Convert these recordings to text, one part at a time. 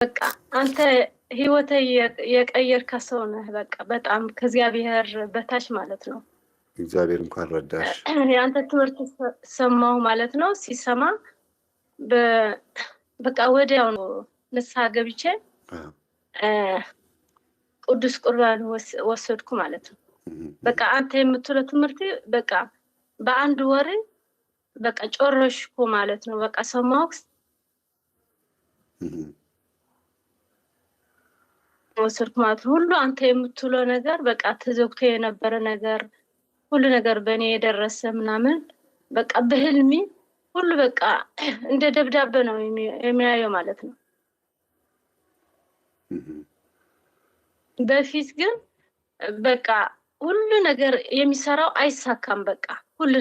በቃ አንተ ህይወት የቀየርክ ሰው ነህ። በቃ በጣም ከእግዚአብሔር በታች ማለት ነው። እግዚአብሔር እንኳን ረዳሽ። ያንተ ትምህርት ሰማሁ ማለት ነው። ሲሰማ በቃ ወዲያው ነው ንስሐ ገብቼ ቅዱስ ቁርባን ወሰድኩ ማለት ነው። በቃ አንተ የምትለው ትምህርት በቃ በአንድ ወር በቃ ጨረሽኩ ማለት ነው። በቃ ሰማሁ ወሰድኩ ማለት ነው። ሁሉ አንተ የምትለው ነገር በቃ ተዘግቶ የነበረ ነገር ሁሉ ነገር በእኔ የደረሰ ምናምን በቃ በህልሜ ሁሉ በቃ እንደ ደብዳቤ ነው የሚያየው ማለት ነው። በፊት ግን በቃ ሁሉ ነገር የሚሰራው አይሳካም። በቃ ሁሉ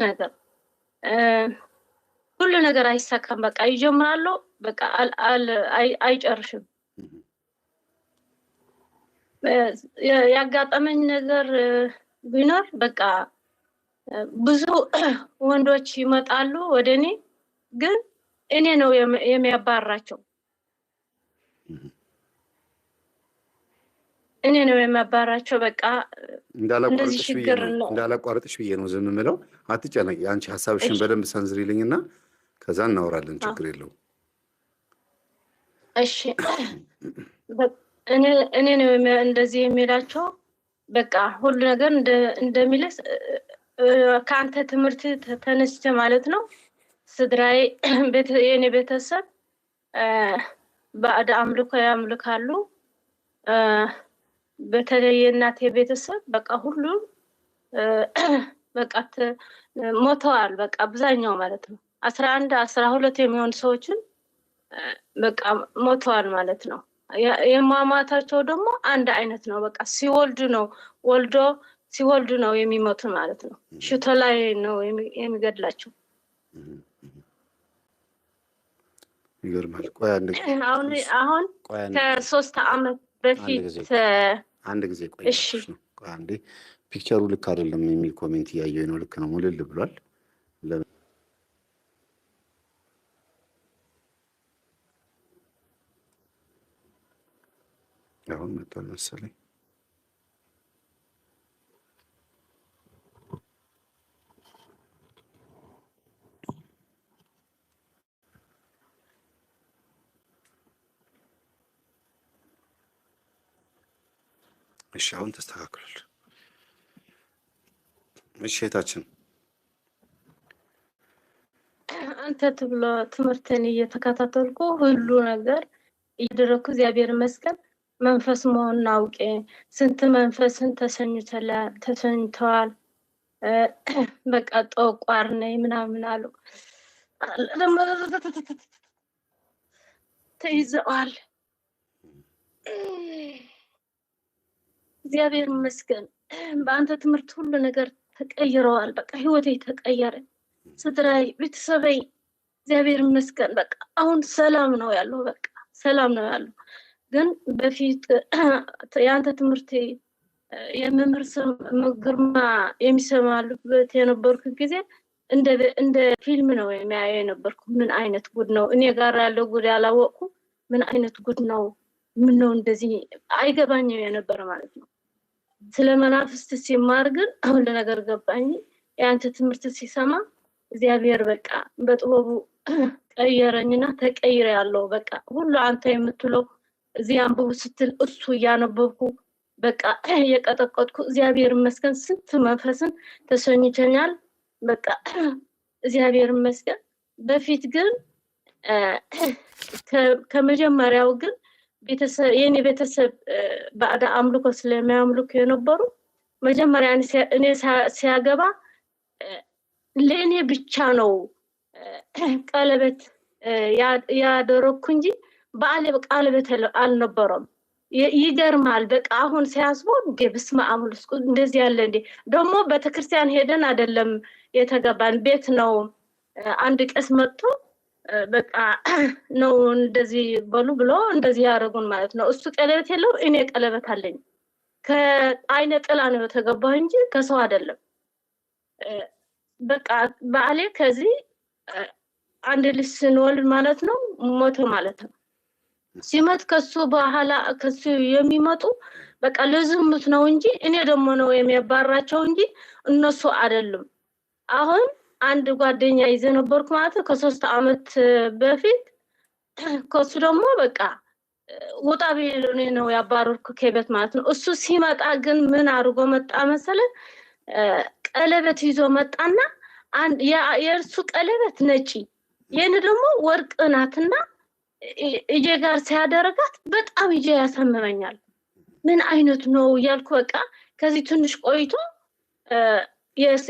ነገር አይሳካም። በቃ ይጀምራሉ በቃ አይጨርሽም። ያጋጠመኝ ነገር ቢኖር በቃ ብዙ ወንዶች ይመጣሉ ወደኔ፣ ግን እኔ ነው የሚያባራቸው። እኔ ነው የሚያባራቸው። በቃ እንዳላቋርጥሽ ብዬ ነው ዝም የምለው። አትጨነቂ፣ አንቺ ሐሳብሽን በደንብ ሰንዝሪልኝና ከዛ እናወራለን። ችግር የለውም። እሺ እኔ ነው እንደዚህ የሚላቸው። በቃ ሁሉ ነገር እንደሚለስ ከአንተ ትምህርት ተነስቼ ማለት ነው። ስድራይ የኔ ቤተሰብ ባዕድ አምልኮ ያምልካሉ። በተለይ የእናቴ ቤተሰብ በቃ ሁሉ በቃ ሞተዋል። በቃ አብዛኛው ማለት ነው 11 12 የሚሆኑ ሰዎችን በቃ ሞተዋል ማለት ነው። የማማታቸው ደግሞ አንድ አይነት ነው። በቃ ሲወልዱ ነው የሚሞቱ ማለት ነው። ሽቶ ላይ ነው የሚገድላቸው። ይገርማል። አሁን ከ3 ዓመት በፊት አንድ ጊዜ ቆይሽ ነው። አንዴ ፒክቸሩ ልክ አይደለም የሚል ኮሜንት እያየሁ ነው። ልክ ነው፣ ሙልል ብሏል። አሁን መጥቷል መሰለኝ። እሺ አሁን ተስተካክሏል። እሺ እህታችን አንተ ትብሎ ትምህርትን እየተከታተልኩ ሁሉ ነገር እያደረኩ እግዚአብሔር ይመስገን መንፈስ መሆኑን አውቄ ስንት መንፈስን ተሰኝተዋል። በቃ ጠቋር ነኝ ምናምን አሉ ተይዘዋል። እግዚአብሔር ይመስገን በአንተ ትምህርት ሁሉ ነገር ተቀይረዋል። በቃ ህይወቴ ተቀየረ። ስድራይ ቤተሰበይ እግዚአብሔር ይመስገን በቃ አሁን ሰላም ነው ያለው። በቃ ሰላም ነው ያለው። ግን በፊት ያንተ ትምህርት የመምህር ግርማ የሚሰማሉበት የነበርኩ ጊዜ እንደ ፊልም ነው የሚያየው የነበርኩ። ምን አይነት ጉድ ነው እኔ ጋር ያለው ጉድ ያላወቅኩ ምን አይነት ጉድ ነው? ምን ነው እንደዚህ አይገባኝም የነበረ ማለት ነው። ስለ መናፍስት ሲማር ግን አሁን ለነገር ገባኝ። ያንተ ትምህርት ሲሰማ እግዚአብሔር በቃ በጥበቡ ቀየረኝና ተቀይረ ያለው በቃ ሁሉ አንተ የምትለው እዚህ አንብቡ ስትል እሱ እያነበብኩ በቃ የቀጠቀጥኩ እግዚአብሔር ይመስገን ስንት መንፈስን ተሰኝተኛል። በቃ እግዚአብሔር ይመስገን። በፊት ግን ከመጀመሪያው ግን የኔ ቤተሰብ ባዕድ አምልኮ ስለሚያምልኩ የነበሩ መጀመሪያ እኔ ሲያገባ ለእኔ ብቻ ነው ቀለበት ያደረኩ እንጂ ባለ ቀለበት አልነበረም። ይገርማል። በቃ አሁን ሲያስበው በስመ አብ እንደዚህ ያለ እንዴ! ደግሞ ቤተክርስቲያን ሄደን አይደለም የተገባን ቤት ነው። አንድ ቀስ መጥቶ በቃ ነው እንደዚህ በሉ ብሎ እንደዚህ ያደረጉን ማለት ነው። እሱ ቀለበት የለው፣ እኔ ቀለበት አለኝ። ከአይነ ጥላ ነው የተገባው እንጂ ከሰው አይደለም። በቃ ባሌ ከዚህ አንድ ልጅ ስንወልድ ማለት ነው ሞተ ማለት ነው። ሲመት ከሱ በኋላ ከሱ የሚመጡ በቃ ለዝሙት ነው እንጂ እኔ ደግሞ ነው የሚያባራቸው እንጂ እነሱ አይደሉም። አሁን አንድ ጓደኛ ይዘ ነበርኩ ማለት ከ3 አመት በፊት ከሱ ደግሞ በቃ ወጣ ቢሉኝ ነው ያባረርኩ ከቤት ማለት ነው። እሱ ሲመጣ ግን ምን አድርጎ መጣ መሰለ ቀለበት ይዞ መጣና አንድ የእርሱ ቀለበት ነጭ የኔ ደግሞ ወርቅ ናትና እጄ ጋር ሲያደርጋት በጣም እጄ ያሳምመኛል። ምን አይነት ነው ያልኩ በቃ ከዚህ ትንሽ ቆይቶ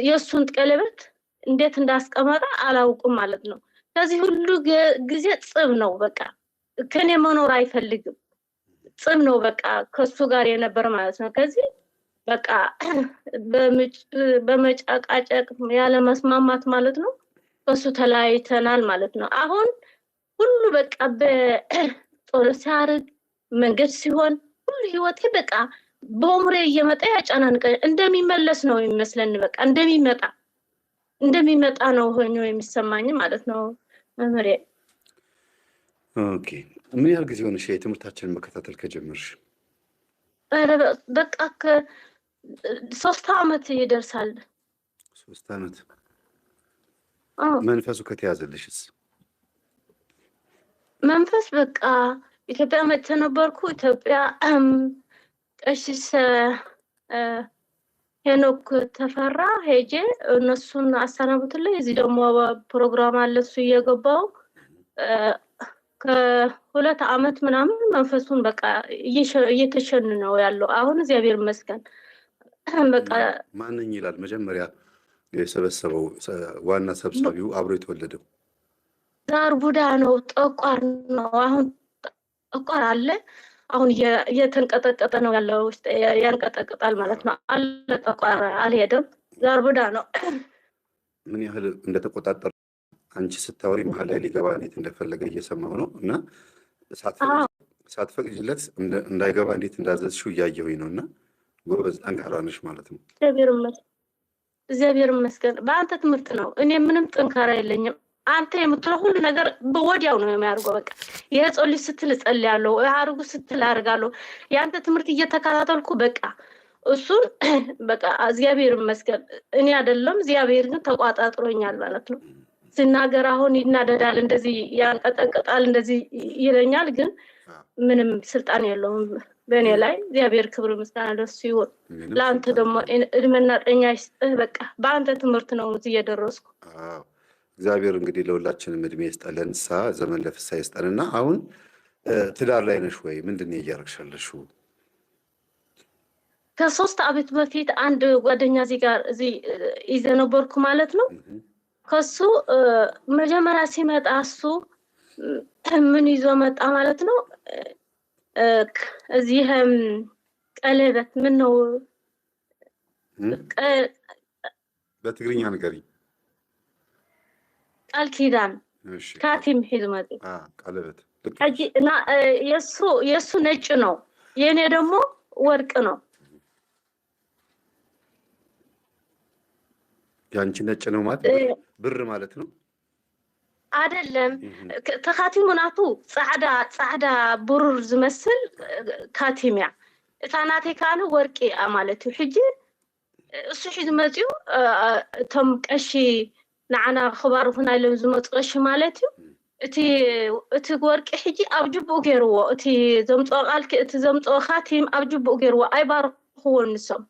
የሱን ቀለበት እንዴት እንዳስቀመጠ አላውቅም ማለት ነው። ከዚህ ሁሉ ጊዜ ጽብ ነው በቃ ከኔ መኖር አይፈልግም። ጽብ ነው በቃ ከሱ ጋር የነበር ማለት ነው። ከዚህ በቃ በመጫቃጨቅ ያለ መስማማት ማለት ነው ከሱ ተለያይተናል ማለት ነው። አሁን ሁሉ በቃ በጦር ሲያርግ መንገድ ሲሆን ሁሉ ህይወቴ በቃ በአእምሮዬ እየመጣ ያጫናንቀኝ እንደሚመለስ ነው የሚመስለን በቃ እንደሚመጣ ነው ሆኖ የሚሰማኝ ማለት ነው መምሬ። ኦኬ ምን ያህል ጊዜ ሆነሽ የትምህርታችንን መከታተል ከጀመርሽ? በቃ ከ3 አመት ይደርሳል። 3 አመት። መንፈሱ ከተያዘልሽስ? መንፈስ በቃ ኢትዮጵያ መጥቼ ነበርኩ። ኢትዮጵያ ቀሲስ ሄኖክ ተፈራ ሄጄ እነሱን አሰናብቱልኝ። እዚህ ደግሞ ፕሮግራም አለ እሱ እየገባው ከ2 አመት ምናምን መንፈሱን በቃ እየተሸነ ነው ያለው። አሁን እግዚአብሔር ይመስገን በቃ ማንኝ ይላል መጀመሪያ የሰበሰበው ዋና ሰብሳቢው አብሮ የተወለደው ዛር ቡዳ ነው። ጠቋር ነው። አሁን ጠቋር አለ። አሁን እየተንቀጠቀጠ ነው ያለው። ያንቀጠቅጣል ማለት ነው። አለ ጠቋር አልሄደም። ዛር ቡዳ ነው። ምን ያህል እንደተቆጣጠረ አንቺ ስታወሪ መሀል ላይ ሊገባ እንዴት እንደፈለገ እየሰማው ነው። እና ሳትፈቅጂለት እንዳይገባ እንዴት እንዳዘዝሽው እያየሁኝ ነው። እና ጎበዝ ጠንካራ ነሽ ማለት ነው። እግዚአብሔር ይመስገን። በአንተ ትምህርት ነው። እኔ ምንም ጠንካራ የለኝም። አንተ የምትለው ሁሉ ነገር በወዲያው ነው የሚያደርገው። በቃ የጸልይ ስትል ጸልያለሁ፣ አርጉ ስትል አርጋለሁ። ያንተ ትምህርት እየተከታተልኩ በቃ እሱን በቃ እግዚአብሔር ይመስገን። እኔ አይደለም እግዚአብሔር ግን ተቋጣጥሮኛል ማለት ነው። ሲናገር አሁን ይናደዳል፣ እንደዚህ ያንቀጠቅጣል፣ እንደዚህ ይለኛል። ግን ምንም ስልጣን የለውም በእኔ ላይ። እግዚአብሔር ክብር ምስጋና ለሱ ይሁን። ለአንተ ደግሞ እድሜና ጤና ይስጥህ። በቃ በአንተ ትምህርት ነው እዚህ የደረስኩ። እግዚአብሔር እንግዲህ ለሁላችንም እድሜ ይስጠለን፣ ዘመን ለፍሳ ይስጠንና አሁን ትዳር ላይ ነሽ ወይ? ምንድን ነው እያደረግሻለሽው? ከ3 አመት በፊት አንድ ጓደኛ እዚህ ጋር እዚህ ይዘህ ነበርኩ ማለት ነው። ከሱ መጀመሪያ ሲመጣ እሱ ምን ይዞ መጣ ማለት ነው። እዚህ ቀለበት ምን ነው በትግርኛ ንገሪኝ። ቃል ኪዳን ካቲም ሄድ መጣ። ቀለበት እና የሱ ነጭ ነው፣ የኔ ደግሞ ወርቅ ነው። ያንቺ ነጭ ነው ማለት ብር ማለት ነው አይደለም። ተኻቲሙናቱ ጻዕዳ ብሩር ዝመስል ካቲምያ እታናቴ ካለ ወርቂ ማለት ሕጂ እሱ ሕጂ መጽዩ እቶም ቀሺ ንዓና ክባር ሁና ኢሎም ዝመፁ ቀሺ ማለት እዩ። እቲ ወርቂ ሕጂ ኣብ ጅቡኡ ገይርዎ፣ እቲ ዘምፅኦ ቃልኪ እቲ ዘምፅኦ ካቲም ኣብ ጅቡኡ ገይርዎ ኣይባርኽዎን ንሶም።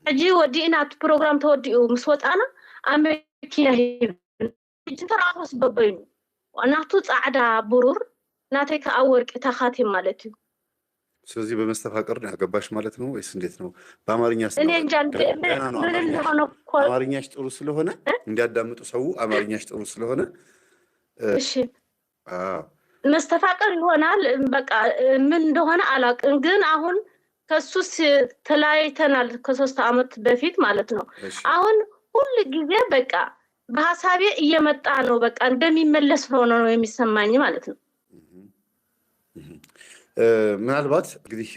ሕጂ ወዲእና እቲ ፕሮግራም ተወዲኡ ምስ ወጣና ኣብ መኪና ተራኸስ በበይኑ ናቱ ጻዕዳ ብሩር ናተይ ከዓ ወርቂ ተኻቲም ማለት እዩ። ስለዚህ በመስተፋቀር ነው ያገባሽ ማለት ነው ወይስ እንዴት ነው? በአማርኛ እኔ እንጃ አማርኛሽ ጥሩ ስለሆነ እንዲያዳምጡ ሰው አማርኛሽ ጥሩ ስለሆነ እሺ መስተፋቀር ይሆናል። በቃ ምን እንደሆነ አላውቅም፣ ግን አሁን ከሱስ ተለያይተናል ከ3 አመት በፊት ማለት ነው። አሁን ሁሉ ጊዜ በቃ በሐሳቤ እየመጣ ነው። በቃ እንደሚመለስ ሆኖ ነው የሚሰማኝ ማለት ነው። ምናልባት እንግዲህ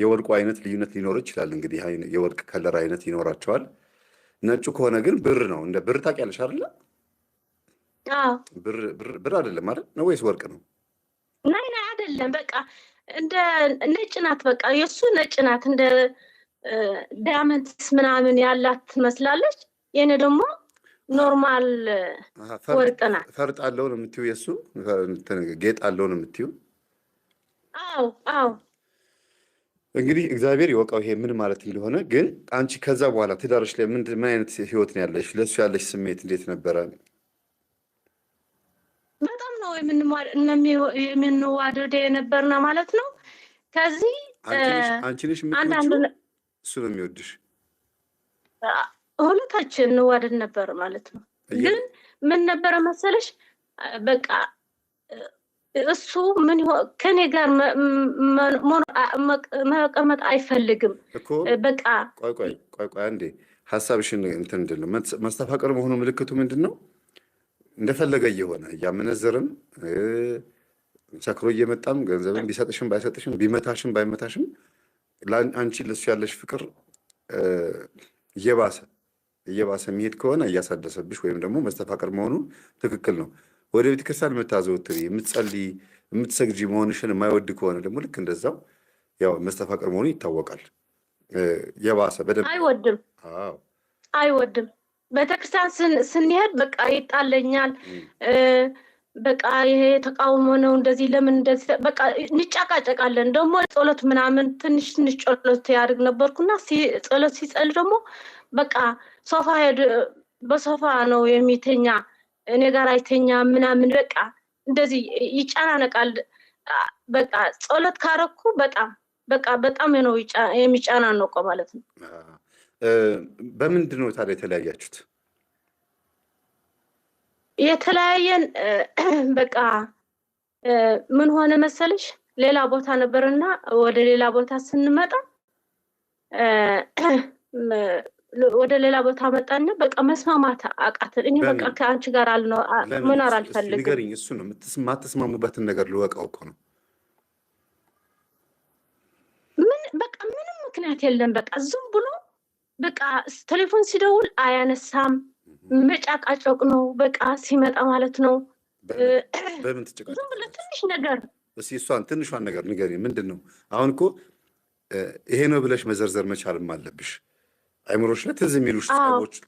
የወርቁ አይነት ልዩነት ሊኖር ይችላል። እንግዲህ የወርቅ ከለር አይነት ይኖራቸዋል። ነጩ ከሆነ ግን ብር ነው። እንደ ብር ታውቂያለሽ አይደለ? ብር አይደለም አይደል? ነው ወይስ ወርቅ ነው? ናይ አይደለም የለም በቃ እንደ ነጭ ናት። በቃ የእሱ ነጭ ናት እንደ ዳያመንትስ ምናምን ያላት ትመስላለች። የኔ ደግሞ ኖርማል ወርቅ ናት። ፈርጥ አለው ነው የምትይው? የእሱ ጌጥ አለው ነው የምትይው? አዎ አዎ። እንግዲህ እግዚአብሔር ይወቀው ይሄ ምን ማለት እንደሆነ። ግን አንቺ ከዛ በኋላ ትዳርሽ ላይ ምን አይነት ህይወት ነው ያለሽ? ለእሱ ያለሽ ስሜት እንዴት ነበረ? በጣም ነው የምንዋደድ የነበርና ማለት ነው። ከዚህ አንቺ ነሽ የምትወጂው እሱ ነው የሚወድሽ? ሁለታችን እንዋደድ ነበር ማለት ነው። ግን ምን ነበረ መሰለሽ በቃ እሱ ምን ከኔ ጋር መቀመጥ አይፈልግም እኮ በቃ። ቆይ አንዴ ሐሳብሽን እንትን እንድል ነው። መስተፋቅር መሆኑ ምልክቱ ምንድን ነው? እንደፈለገ እየሆነ እያመነዘርም ሰክሮ እየመጣም ገንዘብን ቢሰጥሽም ባይሰጥሽም ቢመታሽም ባይመታሽም አንቺ ለሱ ያለሽ ፍቅር እየባሰ የሚሄድ ከሆነ እያሳደሰብሽ ወይም ደግሞ መስተፋቅር መሆኑ ትክክል ነው። ወደ ቤተክርስቲያን የምታዘወትሪ የምትጸልይ የምትሰግጂ መሆንሽን የማይወድ ከሆነ ደግሞ ልክ እንደዛው ያው መስተፋቅር መሆኑ ይታወቃል። የባሰ በደንብ አይወድም። ቤተክርስቲያን ስንሄድ በቃ ይጣለኛል። በቃ ይሄ ተቃውሞ ነው እንደዚህ ለምን እንደዚህ በቃ እንጫቃጨቃለን። ደግሞ ጸሎት ምናምን ትንሽ ጸሎት ያድርግ ነበርኩና ጸሎት ሲጸል ደግሞ በቃ በሶፋ ነው የሚተኛ፣ እኔ ጋር አይተኛ ምናምን በቃ እንደዚህ ይጫናነቃል። በቃ ጸሎት ካረኩ በጣም ነው የሚጫናነቀው ማለት ነው። በምንድን ነው ታዲያ የተለያያችሁት? የተለያየን በቃ ምን ሆነ መሰለሽ ሌላ ቦታ ነበርና ወደ ሌላ ቦታ ስንመጣ ወደ ሌላ ቦታ መጣና በቃ መስማማት አቃተን። እኔ በቃ ከአንቺ ጋር መኖር አልፈልግም። ንገሪኝ። እሱ ነው የማትስማሙበትን ነገር ልወቀው እኮ ነው። በቃ ምንም ምክንያት የለም። በቃ ዝም ብሎ በቃ ቴሌፎን ሲደውል አያነሳም። መጫቃጨቅ ነው በቃ ሲመጣ ማለት ነው። በምን ትጨቃጨቅ? ዝም ብሎ ትንሽ ነገር እስኪ እሷን ትንሿን ነገር ንገሪኝ። ምንድን ነው አሁን? እኮ ይሄ ነው ብለሽ መዘርዘር መቻልም አለብሽ። አይምሮሽ ላይ ትዝ የሚሉሽ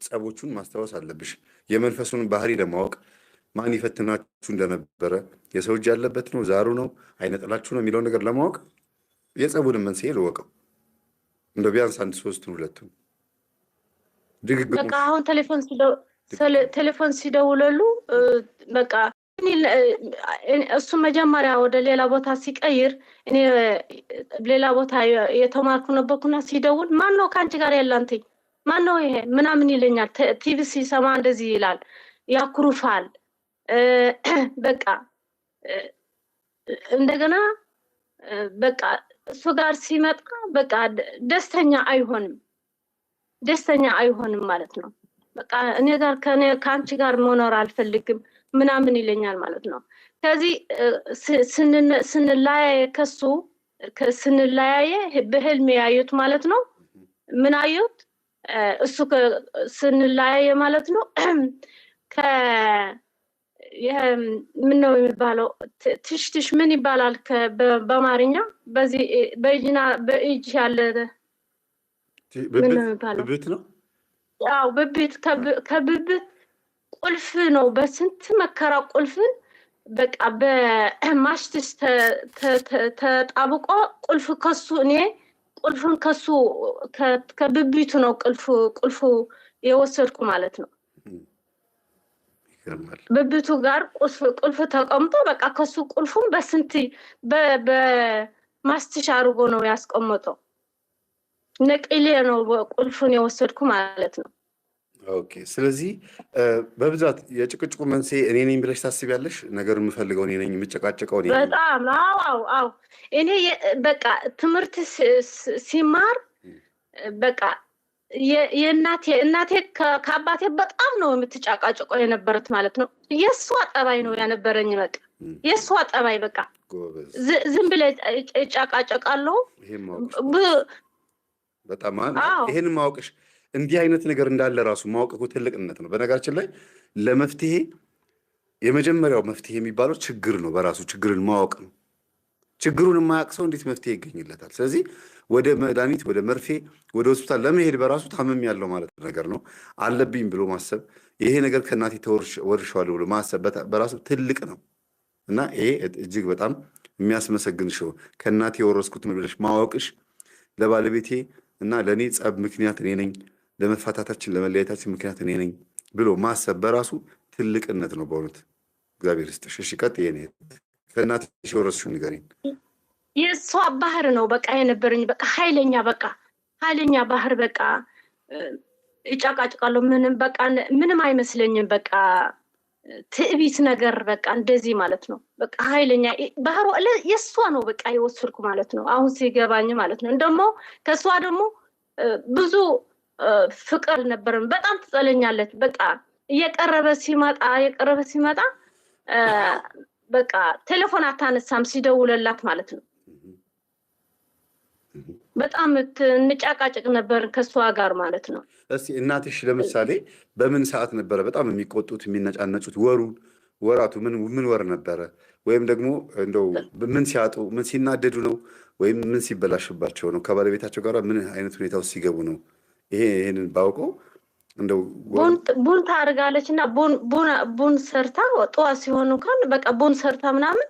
ጸቦቹን ማስታወስ አለብሽ። የመንፈሱን ባህሪ ለማወቅ ማን ይፈትናችሁ እንደነበረ፣ የሰው እጅ ያለበት ነው ዛሩ ነው አይነጥላችሁ ነው የሚለውን ነገር ለማወቅ የጸቡንም መንስኤ ልወቀው። እንደው ቢያንስ አንድ ሶስቱን ሁለቱን በቃ አሁን ቴሌፎን ሲደውለሉ በቃ እሱ መጀመሪያ ወደ ሌላ ቦታ ሲቀይር እኔ ሌላ ቦታ የተማርኩ ነበርኩና ሲደውል ማን ነው ከአንቺ ጋር ያላንተኝ ማን ነው ይሄ ምናምን ይለኛል። ቲቪ ሲሰማ እንደዚህ ይላል፣ ያኩሩፋል። በቃ እንደገና በቃ እሱ ጋር ሲመጣ በቃ ደስተኛ አይሆንም ማለት ነው። በቃ እኔ ጋር ከአንቺ ጋር መኖር አልፈልግም ምናምን ይለኛል ማለት ነው። ከዚህ ስንለያየ በህልም ያዩት ማለት ነው። ምን አዩት? እሱ ስንለያየ ማለት ነው ምን ነው የሚባለው? ትሽትሽ ምን ይባላል በአማርኛ? በዚህ በእጅ ያለ ብብት ነው። አዎ ብብት፣ ከብብት ቁልፍ ነው። በስንት መከራ ቁልፍን በቃ በማሽትሽ ተጣብቆ ቁልፍ ከሱ እኔ ቁልፍን ከሱ ከብብቱ ነው ቁልፉ የወሰድኩ ማለት ነው። ብብቱ ጋር ቁልፍ ተቀምጦ በቃ ከሱ ቁልፉን በስንት በማስትሽ አድርጎ ነው ያስቀመጠው። ነቅሌ ነው ቁልፉን የወሰድኩ ማለት ነው። ኦኬ። ስለዚህ በብዛት የጭቅጭቁ መንስኤ እኔ ነኝ ብለሽ ታስቢያለሽ? ነገር የምፈልገው እኔ ነኝ፣ የምጨቃጨቀው እኔ ነኝ። በጣም አዎ። እኔ በቃ ትምህርት ሲማር በቃ እናቴ ከአባቴ በጣም ነው የምትጫቃጭቀው የነበረት ማለት ነው። የእሷ ጠባይ ነው ያነበረኝ። በቃ የእሷ ጠባይ በቃ ዝም ብለህ እጫቃጨቃለሁ። በጣም ይሄን ማወቅሽ እንዲህ አይነት ነገር እንዳለ ራሱ ማወቅ እኮ ትልቅነት ነው። በነገራችን ላይ ለመፍትሄ የመጀመሪያው መፍትሄ የሚባለው ችግር ነው፣ በራሱ ችግርን ማወቅ ነው። ችግሩን የማያውቅ ሰው እንዴት መፍትሄ ይገኝለታል? ስለዚህ ወደ መድኃኒት፣ ወደ መርፌ፣ ወደ ሆስፒታል ለመሄድ በራሱ ታመም ያለው ማለት ነገር ነው አለብኝ ብሎ ማሰብ፣ ይሄ ነገር ከእናቴ ወርሼዋለሁ ብሎ ማሰብ በራሱ ትልቅ ነው እና ይሄ እጅግ በጣም የሚያስመሰግንሽ ከእናቴ የወረስኩት ነው ብለሽ ማወቅሽ ለባለቤቴ እና ለእኔ ጸብ ምክንያት እኔ ነኝ፣ ለመፋታታችን ለመለያየታችን ምክንያት እኔ ነኝ ብሎ ማሰብ በራሱ ትልቅነት ነው በእውነት። እግዚአብሔር ይስጥሽ። እሺ ቀጥይ። የእኔ ከእናትሽ የወረስሽውን ንገሪኝ። የእሷ ባህር ነው በቃ የነበረኝ በቃ ኃይለኛ ባህር በቃ ይጫቃጭቃለሁ ምንም አይመስለኝም በቃ ትዕቢት ነገር በቃ እንደዚህ ማለት ነው በቃ ኃይለኛ ባህሩ የእሷ ነው በቃ የወሰድኩ ማለት ነው አሁን ሲገባኝ ማለት ነው። ደግሞ ከእሷ ደግሞ ብዙ ፍቅር ነበረን። በጣም ትጸለኛለች በቃ እየቀረበ ሲመጣ በቃ ቴሌፎን አታነሳም ሲደውለላት ማለት ነው። በጣም እንጫቃጭቅ ነበር ከሷ ጋር ማለት ነው። እስቲ እናትሽ ለምሳሌ በምን ሰዓት ነበረ በጣም የሚቆጡት የሚነጫነጩት? ወራቱ ምን ወር ነበረ? ወይም ደግሞ እንደው ምን ሲያጡ ምን ሲናደዱ ነው? ወይም ምን ሲበላሽባቸው ነው? ከባለቤታቸው ጋር ምን አይነት ሁኔታ ውስጥ ሲገቡ ነው? ይሄንን ባውቀው እንደው ቡን ታርጋለች እና ቡን ሰርታ ጠዋት ሲሆን እንኳን በቃ ቡን ሰርታ ምናምን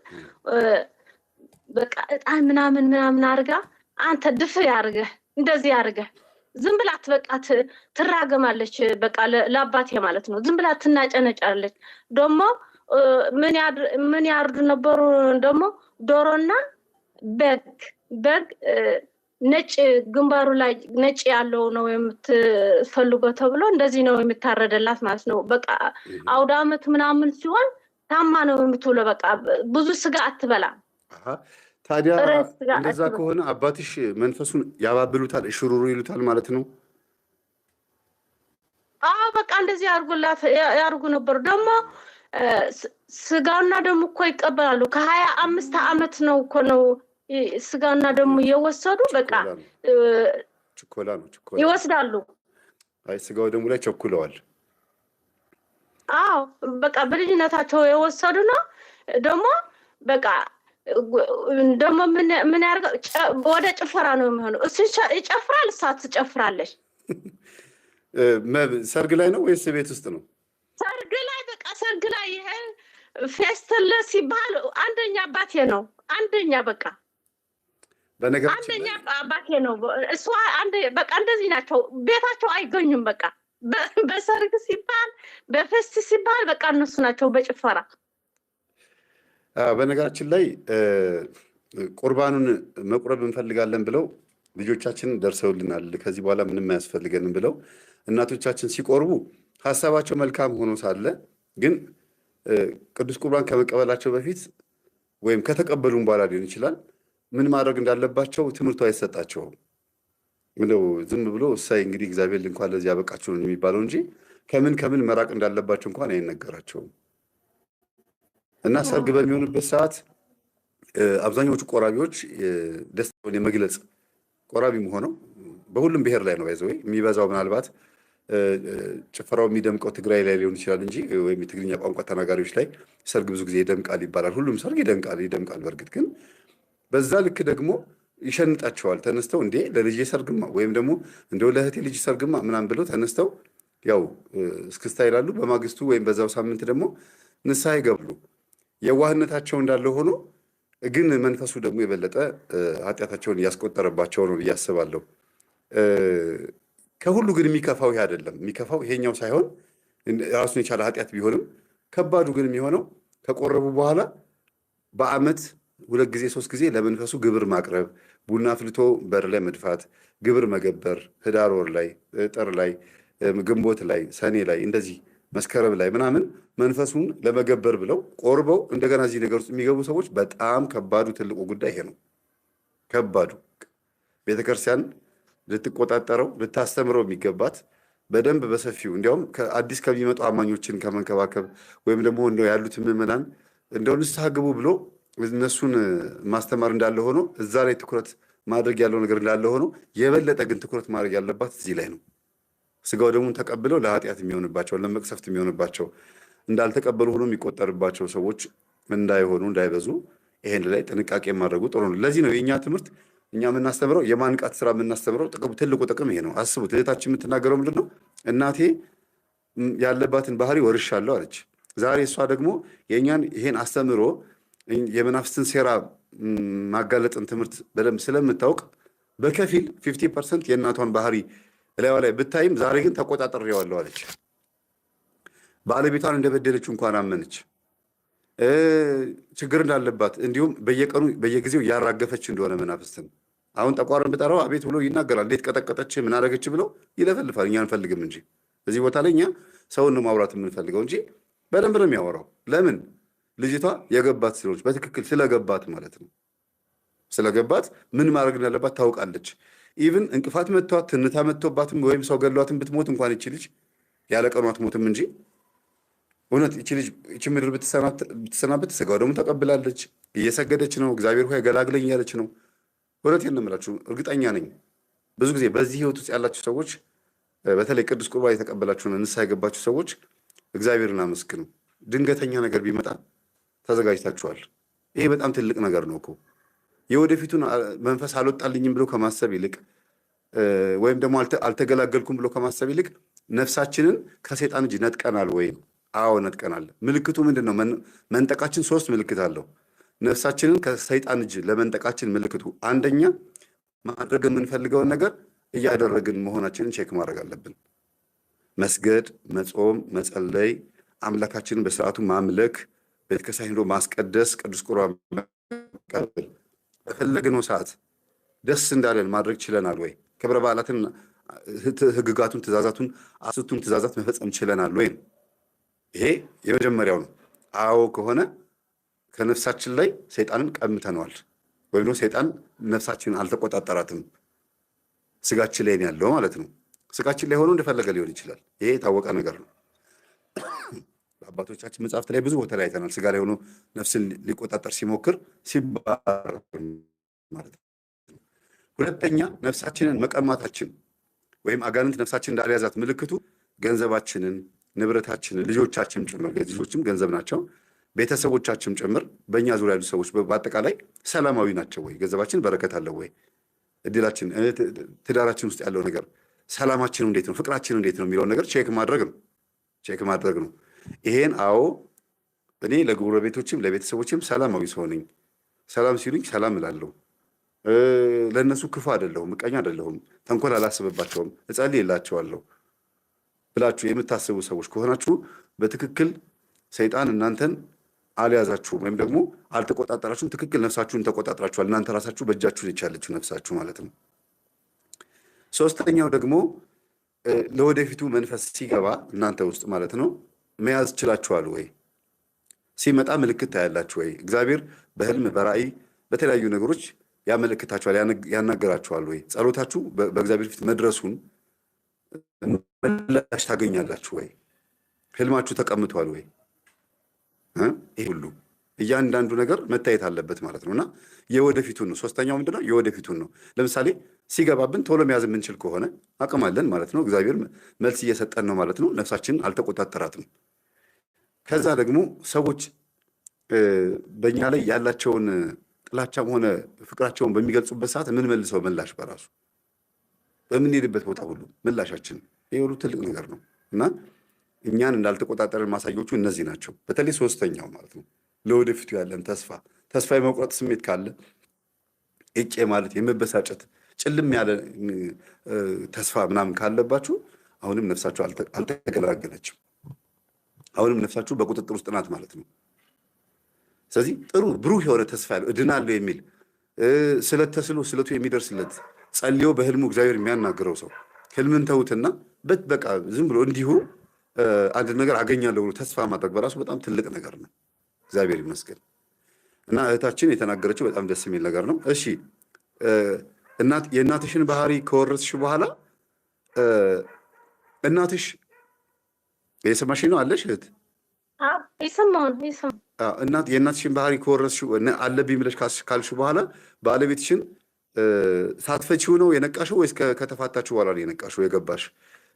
በቃ እጣን ምናምን አርጋ አንተ ድፍር ያርገህ እንደዚህ ያርገህ ዝም ብላት በቃ ትራገማለች በቃ ለአባቴ ማለት ነው። ዝም ብላት ትናጨነጫለች። ደግሞ ምን ያርዱ ነበሩ ደግሞ ዶሮና በግ ነጭ ግንባሩ ላይ ነጭ ያለው ነው የምትፈልገው ተብሎ እንደዚህ ነው የምታረደላት ማለት ነው። በቃ አውደ ዓመት ምናምን ሲሆን ታማ ነው የምትውለው። በቃ ብዙ ስጋ አትበላ። ታዲያ እንደዛ ከሆነ አባትሽ መንፈሱን ያባብሉታል፣ እሽሩሩ ይሉታል ማለት ነው? አዎ በቃ እንደዚህ ያርጉ ነበር። ደግሞ ስጋውና ደግሞ እኮ ይቀበላሉ። ከ25 ዓመት ነው እኮ ነው ስጋውና ደግሞ የወሰዱ በቃ ችኮላ ይወስዳሉ። አይ ስጋው ደግሞ ላይ ቸኩለዋል። አዎ በቃ በልጅነታቸው የወሰዱ ነው። ደግሞ በቃ ደግሞ ምን ያርጋው ወደ ጭፈራ ነው የሚሆነው። እሱ ይጨፍራል፣ እሷ ትጨፍራለች። ሰርግ ላይ ነው ወይስ ቤት ውስጥ ነው? ሰርግ ላይ በቃ ሰርግ ላይ ይሄ ፌስተል ሲባል አንደኛ አባቴ ነው። አንደኛ በቃ አንደኛ አባቴ ነው። እሷ በቃ እንደዚህ ናቸው። ቤታቸው አይገኙም። በቃ በሰርግ ሲባል በፌስት ሲባል በቃ እነሱ ናቸው በጭፈራ። በነገራችን ላይ ቁርባኑን መቁረብ እንፈልጋለን ብለው ልጆቻችን ደርሰውልናል፣ ከዚህ በኋላ ምንም አያስፈልገንም ብለው እናቶቻችን ሲቆርቡ ሀሳባቸው መልካም ሆኖ ሳለ ግን ቅዱስ ቁርባን ከመቀበላቸው በፊት ወይም ከተቀበሉም በኋላ ሊሆን ይችላል ምን ማድረግ እንዳለባቸው ትምህርቱ አይሰጣቸውም። እንደው ዝም ብሎ እሳይ እንግዲህ እግዚአብሔር እንኳን ለዚህ ያበቃቸው ነው የሚባለው እንጂ ከምን መራቅ እንዳለባቸው እንኳን አይነገራቸውም። እና ሰርግ በሚሆንበት ሰዓት አብዛኛዎቹ ቆራቢዎች ደስታውን የመግለጽ ቆራቢም ሆነው በሁሉም ብሔር ላይ ነው ይዘው የሚበዛው ምናልባት ጭፈራው የሚደምቀው ትግራይ ላይ ሊሆን ይችላል እንጂ ወይም የትግርኛ ቋንቋ ተናጋሪዎች ላይ ሰርግ ብዙ ጊዜ ይደምቃል ይባላል። ሁሉም ሰርግ ይደምቃል። በእርግጥ ግን በዛ ልክ ደግሞ ይሸንጣቸዋል። ተነስተው እንዴ ለልጅ ሰርግማ ወይም ደግሞ እንደው ለእህቴ ልጅ ሰርግማ ምናምን ብለው ተነስተው ያው እስክስታ ይላሉ። በማግስቱ ወይም በዛው ሳምንት ደግሞ ንስሐ ይገባሉ። የዋህነታቸው እንዳለ ሆኖ ግን መንፈሱ ደግሞ የበለጠ ኃጢአታቸውን እያስቆጠረባቸው ነው ብዬ አስባለሁ። ከሁሉ ግን የሚከፋው ይሄ አይደለም። የሚከፋው ይሄኛው ሳይሆን ራሱን የቻለ ኃጢአት ቢሆንም ከባዱ ግን የሚሆነው ከቆረቡ በኋላ በዓመት 2 ጊዜ 3 ጊዜ ለመንፈሱ ግብር ማቅረብ፣ ቡና አፍልቶ በር ላይ መድፋት፣ ግብር መገበር፣ ህዳር ወር ላይ፣ ጥር ላይ፣ ግንቦት ላይ፣ ሰኔ ላይ እንደዚህ መስከረም ላይ ምናምን መንፈሱን ለመገበር ብለው ቆርበው እንደገና እዚህ ነገር ውስጥ የሚገቡ ሰዎች በጣም ከባዱ ትልቁ ጉዳይ ይሄ ነው። ከባዱ ቤተክርስቲያን ልትቆጣጠረው ልታስተምረው የሚገባት በደንብ በሰፊው እንዲያውም አዲስ ከሚመጡ አማኞችን ከመንከባከብ ወይም ደግሞ እንደው ያሉትን ምዕመናን እንደው ንስሐ ግቡ ብሎ እነሱን ማስተማር እንዳለ ሆኖ እዛ ላይ ትኩረት ማድረግ ያለው ነገር እንዳለ ሆኖ የበለጠ ግን ትኩረት ማድረግ ያለባት እዚህ ላይ ነው። ስጋው ደሙን ተቀብለው ለኃጢአት የሚሆንባቸው ለመቅሰፍት የሚሆንባቸው እንዳልተቀበሉ ሆኖ የሚቆጠርባቸው ሰዎች እንዳይሆኑ እንዳይበዙ ይሄን ላይ ጥንቃቄ ማድረጉ ጥሩ ነው። ለዚህ ነው የእኛ ትምህርት እኛ የምናስተምረው የማንቃት ስራ የምናስተምረው ትልቁ ጥቅም ይሄ ነው። አስቡት፣ እህታችን የምትናገረው ምንድን ነው? እናቴ ያለባትን ባህሪ ወርሻለሁ አለች። ዛሬ እሷ ደግሞ የእኛን ይሄን አስተምሮ የመናፍስትን ሴራ ማጋለጥን ትምህርት በደንብ ስለምታውቅ በከፊል 50% የእናቷን ባህሪ እላይዋ ላይ ብታይም ዛሬ ግን ተቆጣጥሬዋለሁ አለች። ባለቤቷን እንደበደለችው እንኳን አመነች። ችግር እንዳለባት እንዲሁም በየቀኑ በየጊዜው ያራገፈች እንደሆነ መናፍስትን አሁን ጠቋርን ብጠራው አቤት ብሎ ይናገራል። እንዴት ቀጠቀጠች ምን አደረገች ብለው ይለፈልፋል። እኛ አንፈልግም እንጂ እዚህ ቦታ ላይ እኛ ሰውን ነው ማውራት የምንፈልገው እንጂ በደንብ ነው የሚያወራው። ለምን? ልጅቷ የገባት ስለሆነች በትክክል ስለገባት ማለት ነው። ስለገባት ምን ማድረግ እንዳለባት ታውቃለች። ኢቭን እንቅፋት መጥቷት ትንታ መጥቶባትም ወይም ሰው ገሏትም ብትሞት እንኳን ይቺ ልጅ ያለ ቀኗ አትሞትም እንጂ እውነት ይቺ ምድር ብትሰናበት ስጋው ደግሞ ተቀብላለች። እየሰገደች ነው። እግዚአብሔር ሆይ ገላግለኝ ያለች ነው። እውነቴን ነው የምላችሁ፣ እርግጠኛ ነኝ ብዙ ጊዜ በዚህ ህይወት ውስጥ ያላችሁ ሰዎች በተለይ ቅዱስ ቁርባን የተቀበላችሁና ንስሐ የገባችሁ ሰዎች እግዚአብሔርን አመስግኑ። ድንገተኛ ነገር ቢመጣ ተዘጋጅታችኋል። ይሄ በጣም ትልቅ ነገር ነው እኮ። የወደፊቱን መንፈስ አልወጣልኝም ብሎ ከማሰብ ይልቅ ወይም ደግሞ አልተገላገልኩም ብሎ ከማሰብ ይልቅ ነፍሳችንን ከሰይጣን እጅ ነጥቀናል ወይ? አዎ ነጥቀናል። ምልክቱ ምንድን ነው? መንጠቃችን 3 ምልክት አለው። ነፍሳችንን ከሰይጣን እጅ ለመንጠቃችን ምልክቱ አንደኛ ማድረግ የምንፈልገውን ነገር እያደረግን መሆናችንን ቼክ ማድረግ አለብን። መስገድ፣ መጾም፣ መጸለይ፣ አምላካችንን በስርዓቱ ማምለክ፣ ቤተክርስቲያን ሄዶ ማስቀደስ፣ ቅዱስ ቁርባን መቀበል፣ በፈለግነው ሰዓት ደስ እንዳለን ማድረግ ችለናል ወይ? ክብረ በዓላትን፣ ህግጋቱን፣ ትእዛዛቱን፣ 10ቱን ትእዛዛት መፈጸም ችለናል ወይ? ይሄ የመጀመሪያው ነው። አዎ ከሆነ ከነፍሳችን ላይ ሰይጣንን ቀምተነዋል፣ ወይም ደግሞ ሰይጣን ነፍሳችንን አልተቆጣጠራትም። ስጋችን ላይ ያለው ማለት ነው። ስጋችን ላይ ሆኖ እንደፈለገ ሊሆን ይችላል። ይሄ የታወቀ ነገር ነው። በአባቶቻችን መጽሐፍት ላይ ብዙ ቦታ ላይ አይተናል። ስጋ ላይ ሆኖ ነፍስን ሊቆጣጠር ሲሞክር ሲባር ማለት ነው። ሁለተኛ ነፍሳችንን መቀማታችን ወይም አጋንንት ነፍሳችን እንዳልያዛት ምልክቱ ገንዘባችንን፣ ንብረታችንን፣ ልጆቻችን ጭምር ልጆችም ገንዘብ ናቸው፣ ቤተሰቦቻችን ጭምር በእኛ ዙሪያ ያሉ ሰዎች በአጠቃላይ ሰላማዊ ናቸው ወይ? ገንዘባችን በረከት አለው ወይ? እድላችን፣ ትዳራችን ውስጥ ያለው ነገር ሰላማችን እንዴት ነው? ፍቅራችን እንዴት ነው የሚለውን ነገር ቼክ ማድረግ ነው። ይሄን አዎ እኔ ለጎረቤቶችም ለቤተሰቦችም ሰላማዊ ሰው ነኝ፣ ሰላም ሲሉኝ ሰላም እላለሁ፣ ለእነሱ ክፉ አይደለሁም፣ ምቀኛ አይደለሁም፣ ተንኮል አላስብባቸውም፣ እጸልይላቸዋለሁ ብላችሁ የምታስቡ ሰዎች ከሆናችሁ በትክክል ሰይጣን እናንተን አልያዛችሁም ወይም ደግሞ አልተቆጣጠራችሁም። ትክክል ነፍሳችሁን ተቆጣጥራችኋል። እናንተ ራሳችሁ በእጃችሁ የቻለችው ነፍሳችሁ ማለት ነው። ሶስተኛው ደግሞ ለወደፊቱ መንፈስ ሲገባ እናንተ ውስጥ ማለት ነው መያዝ ችላችኋል ወይ? ሲመጣ ምልክት ታያላችሁ ወይ? እግዚአብሔር በህልም በራእይ በተለያዩ ነገሮች ያመለክታችኋል፣ ያናገራችኋል ወይ? ጸሎታችሁ በእግዚአብሔር ፊት መድረሱን ምላሽ ታገኛላችሁ ወይ? ህልማችሁ ተቀምጧል ወይ? ይህ ሁሉ እያንዳንዱ ነገር መታየት አለበት ማለት ነው። እና የወደፊቱን ነው። ሶስተኛው ምንድነው? የወደፊቱን ነው። ለምሳሌ ሲገባብን ቶሎ መያዝ የምንችል ከሆነ አቅም አለን ማለት ነው። እግዚአብሔር መልስ እየሰጠን ነው ማለት ነው። ነፍሳችንን አልተቆጣጠራትም። ከዛ ደግሞ ሰዎች በእኛ ላይ ያላቸውን ጥላቻም ሆነ ፍቅራቸውን በሚገልጹበት ሰዓት የምንመልሰው ምላሽ በራሱ በምንሄድበት ቦታ ሁሉ ምላሻችን፣ ይህ ሁሉ ትልቅ ነገር ነው እና እኛን እንዳልተቆጣጠረን ማሳዮቹ እነዚህ ናቸው። በተለይ ሶስተኛው ማለት ነው ለወደፊቱ ያለን ተስፋ የመቁረጥ ስሜት ካለ እቄ ማለት የመበሳጨት ጭልም ያለ ተስፋ ምናምን ካለባችሁ አሁንም ነፍሳችሁ አልተገላገለችም። አሁንም ነፍሳችሁ በቁጥጥር ውስጥ ናት ማለት ነው። ስለዚህ ጥሩ ብሩህ የሆነ ተስፋ ያለው እድናለሁ የሚል ስለቱ የሚደርስለት ጸልዮ በህልሙ እግዚአብሔር የሚያናግረው ሰው ህልምን ተውትና በቃ ዝም ብሎ እንዲሁ አንድ ነገር አገኛለሁ ብሎ ተስፋ ማድረግ በራሱ በጣም ትልቅ ነገር ነው። እግዚአብሔር ይመስገን። እና እህታችን የተናገረችው በጣም ደስ የሚል ነገር ነው። እሺ የእናትሽን ባህሪ ከወረስሽ በኋላ እናትሽ የሰማሽ ነው አለሽ እህት? የእናትሽን ባህሪ ከወረስሽ አለብኝ ብለሽ ካልሽ በኋላ ባለቤትሽን ሳትፈቺው ነው የነቃሽው ወይስ ከተፋታችሁ በኋላ ነው የነቃሽው የገባሽ?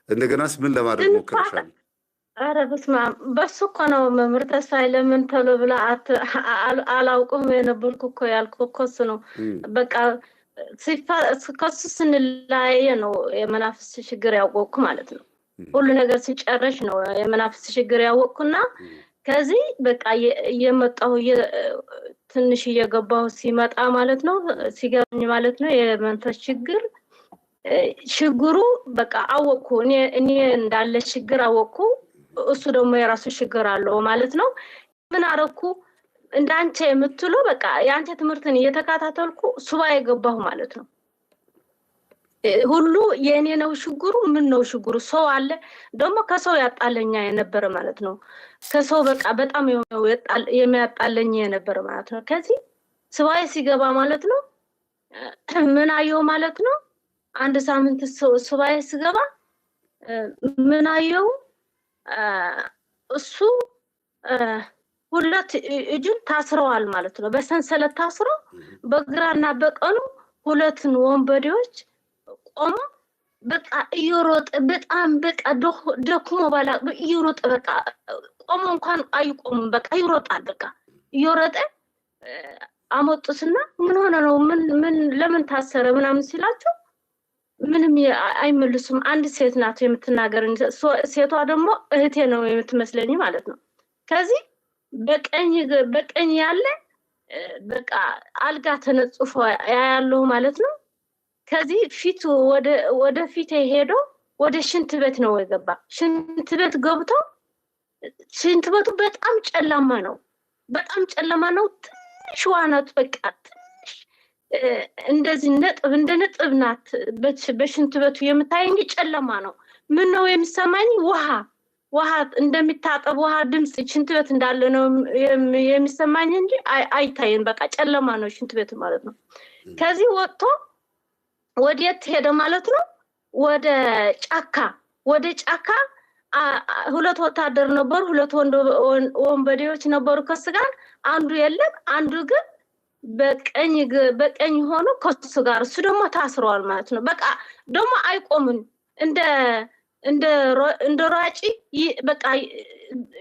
እንደገናስ ምን ለማድረግ ሞክረሻል? ኧረ በስመ አብ በሱ እኮ ነው መምህር ተስፋዬ ለምን ቶሎ ብላ አላውቅም የነበርኩ እኮ ያልኩ እኮ እሱ ነው። በቃ ከሱ ስንለያየ ነው የመናፍስ ችግር ያወቅኩ ማለት ነው። ሁሉ ነገር ሲጨረሽ ነው የመናፍስ ችግር ያወቅኩና ከዚህ በቃ እየመጣሁ ትንሽ እየገባሁ ሲመጣ ማለት ነው ሲገባኝ ማለት ነው የመንፈስ ችግሩ በቃ አወቅኩ። እኔ እንዳለ ችግር አወቅኩ። እሱ ደግሞ የራሱ ችግር አለው ማለት ነው። ምን አረኩ እንዳንተ የምትሉ በቃ ያንተ ትምህርትን እየተከታተልኩ ሱባኤ ገባሁ ማለት ነው። ሁሉ የኔ ነው ችግሩ። ምን ነው ችግሩ? ሰው አለ ደግሞ ከሰው ያጣለኛ የነበረ ማለት ነው። ከሰው በቃ በጣም የሚያጣለኝ የነበረ ማለት ነው። ከዚህ ሱባኤ ሲገባ ማለት ነው ምን አየሁ ማለት ነው። አንድ ሳምንት ሱባኤ ሲገባ ምን አየሁ እሱ ሁለት እጁን ታስረዋል ማለት ነው። በሰንሰለት ታስሮ በግራና በቀኙ ሁለትን ወንበዴዎች ቆሞ በቃ እየሮጠ በጣም በቃ ደክሞ ባላ እየሮጠ በቃ ቆሞ እንኳን አይቆምም። በቃ ይሮጣል። በቃ እየሮጠ አመጡትና ምን ሆነ ነው ምን ለምን ታሰረ ምናምን ሲላቸው ምንም አይመልሱም። አንድ ሴት ናት የምትናገር። ሴቷ ደግሞ እህቴ ነው የምትመስለኝ ማለት ነው። ከዚህ በቀኝ ያለ በቃ አልጋ ተነጽፎ ያያለው ማለት ነው። ከዚህ ፊቱ ወደ ፊት ሄዶ ወደ ሽንት ቤት ነው የገባ። ሽንት ቤት ገብቶ ሽንት ቤቱ በጣም ጨለማ ነው። በጣም ጨለማ ነው። ትንሽ ዋናት በቃ ትንሽ እንደዚህ እንደ ነጥብ ናት በሽንት ቤቱ የምታየኝ ጨለማ ነው። ምን ነው የሚሰማኝ? ውሃ እንደሚታጠብ ውሃ ድምጽ ሽንት ቤት እንዳለ ነው የሚሰማኝ እንጂ አይታየን። በቃ ጨለማ ነው ሽንት ቤት ማለት ነው። ከዚህ ወጥቶ ወዴት ሄደ ማለት ነው? ወደ ጫካ ሁለት ወታደር ነበሩ። ሁለት ወንበዴዎች ነበሩ ከሱ ጋር። አንዱ የለም፣ አንዱ ግን በቀኝ ሆኖ ከሱ ጋር እሱ ደግሞ ታስሯል ማለት ነው። በቃ ደግሞ አይቆምን እንደ ሯጪ በቃ